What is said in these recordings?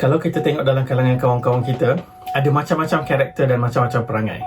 Kalau kita tengok dalam kalangan kawan-kawan kita, ada macam-macam karakter dan macam-macam perangai.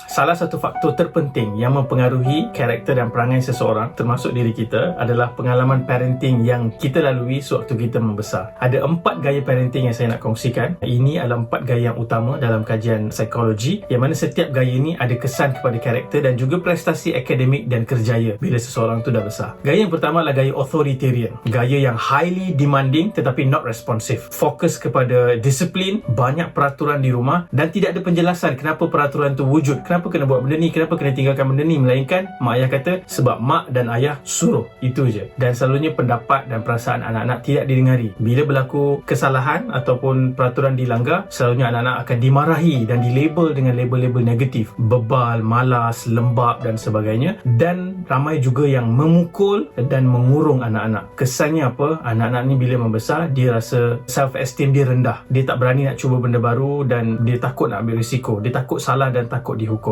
Salah satu faktor terpenting yang mempengaruhi karakter dan perangai seseorang, termasuk diri kita, adalah pengalaman parenting yang kita lalui sewaktu kita membesar. Ada 4 gaya parenting yang saya nak kongsikan. Ini adalah 4 gaya yang utama dalam kajian psikologi, yang mana setiap gaya ini ada kesan kepada karakter dan juga prestasi akademik dan kerjaya bila seseorang tu dah besar. Gaya yang pertama adalah gaya authoritarian. Gaya yang highly demanding tetapi not responsive. Fokus kepada disiplin, banyak peraturan di rumah dan tidak ada penjelasan kenapa peraturan tu wujud. Kenapa kena buat benda ni, kenapa kena tinggalkan benda ni, melainkan mak ayah kata sebab mak dan ayah suruh, itu je. Dan selalunya pendapat dan perasaan anak-anak tidak didengari. Bila berlaku kesalahan ataupun peraturan dilanggar, selalunya anak-anak akan dimarahi dan dilabel dengan label-label negatif, bebal, malas, lembab dan sebagainya. Dan ramai juga yang memukul dan mengurung anak-anak. Kesannya apa? Anak-anak ni bila membesar, dia rasa self-esteem dia rendah. Dia tak berani nak cuba benda baru dan dia takut nak ambil risiko. Dia takut salah dan takut dihukum.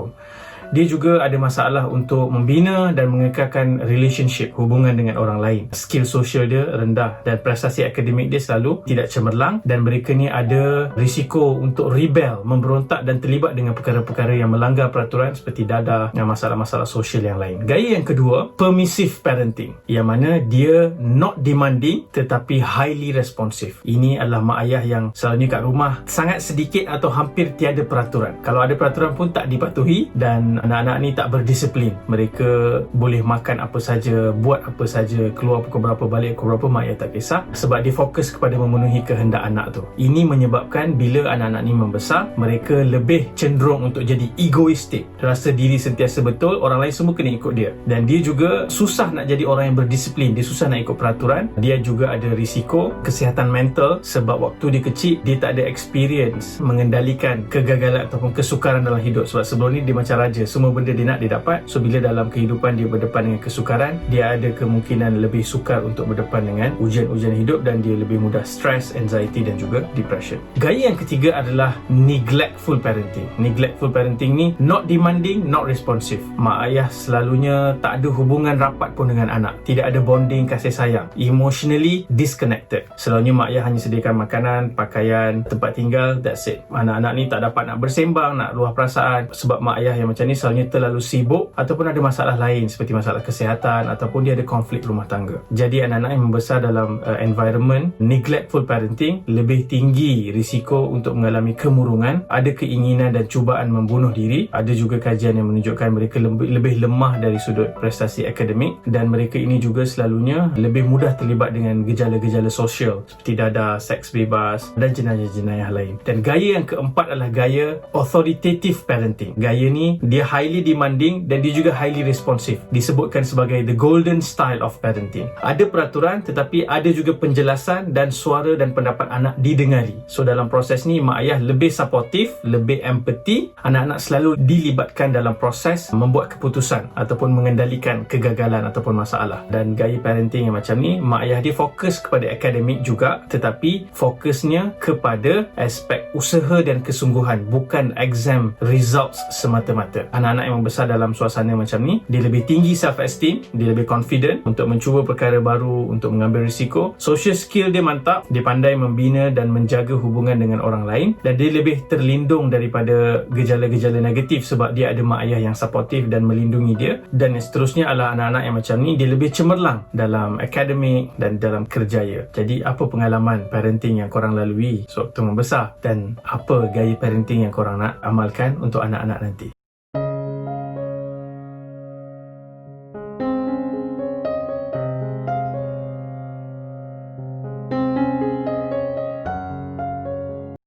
Dia juga ada masalah untuk membina dan mengekalkan relationship, hubungan dengan orang lain. Skill sosial dia rendah dan prestasi akademik dia selalu tidak cemerlang, dan mereka ni ada risiko untuk rebel, memberontak dan terlibat dengan perkara-perkara yang melanggar peraturan seperti dadah dan masalah-masalah sosial yang lain. Gaya yang kedua, permissive parenting, yang mana dia not demanding tetapi highly responsive. Ini adalah mak ayah yang selalunya kat rumah sangat sedikit atau hampir tiada peraturan. Kalau ada peraturan pun tak dipatuhi, dan anak-anak ni tak berdisiplin. Mereka boleh makan apa saja, buat apa saja, keluar pukul berapa, balik pukul berapa, mak ayah tak kisah, sebab dia fokus kepada memenuhi kehendak anak tu. Ini menyebabkan bila anak-anak ni membesar, mereka lebih cenderung untuk jadi egoistik, rasa diri sentiasa betul, orang lain semua kena ikut dia. Dan dia juga susah nak jadi orang yang berdisiplin, dia susah nak ikut peraturan. Dia juga ada risiko kesihatan mental sebab waktu dia kecil, dia tak ada experience mengendalikan kegagalan ataupun kesukaran dalam hidup. Sebab sebelum ni dia macam raja, semua benda dia nak, dia dapat. So bila dalam kehidupan dia berdepan dengan kesukaran, dia ada kemungkinan lebih sukar untuk berdepan dengan ujian-ujian hidup, dan dia lebih mudah stress, anxiety dan juga depression. Gaya yang ketiga adalah neglectful parenting. Neglectful parenting ni not demanding, not responsive. Mak ayah selalunya tak ada hubungan rapat pun dengan anak, tidak ada bonding, kasih sayang, emotionally disconnected. Selalunya mak ayah hanya sediakan makanan, pakaian, tempat tinggal, that's it. Anak-anak ni tak dapat nak bersembang, nak luah perasaan, sebab mak ayah yang macam ni selalunya terlalu sibuk ataupun ada masalah lain seperti masalah kesihatan ataupun dia ada konflik rumah tangga. Jadi anak-anak yang membesar dalam environment neglectful parenting lebih tinggi risiko untuk mengalami kemurungan, ada keinginan dan cubaan membunuh diri. Ada juga kajian yang menunjukkan mereka lebih lemah dari sudut prestasi akademik, dan mereka ini juga selalunya lebih mudah terlibat dengan gejala-gejala sosial seperti dadah, seks bebas dan jenayah-jenayah lain. Dan gaya yang keempat adalah gaya authoritative parenting. Gaya ni dia highly demanding dan dia juga highly responsive. Disebutkan sebagai the golden style of parenting. Ada peraturan tetapi ada juga penjelasan dan suara dan pendapat anak didengari. So dalam proses ni mak ayah lebih supportive, lebih empathy. Anak-anak selalu dilibatkan dalam proses membuat keputusan ataupun mengendalikan kegagalan ataupun masalah. Dan gaya parenting yang macam ni, mak ayah dia fokus kepada akademik juga, tetapi fokusnya kepada aspek usaha dan kesungguhan, bukan exam results semata-mata. Anak-anak yang membesar dalam suasana macam ni, dia lebih tinggi self-esteem, dia lebih confident untuk mencuba perkara baru, untuk mengambil risiko. Social skill dia mantap, dia pandai membina dan menjaga hubungan dengan orang lain, dan dia lebih terlindung daripada gejala-gejala negatif sebab dia ada mak ayah yang supportive dan melindungi dia. Dan seterusnya adalah anak-anak yang macam ni, dia lebih cemerlang dalam akademik dan dalam kerjaya. Jadi apa pengalaman parenting yang korang lalui sewaktu membesar, dan apa gaya parenting yang korang nak amalkan untuk anak-anak nanti?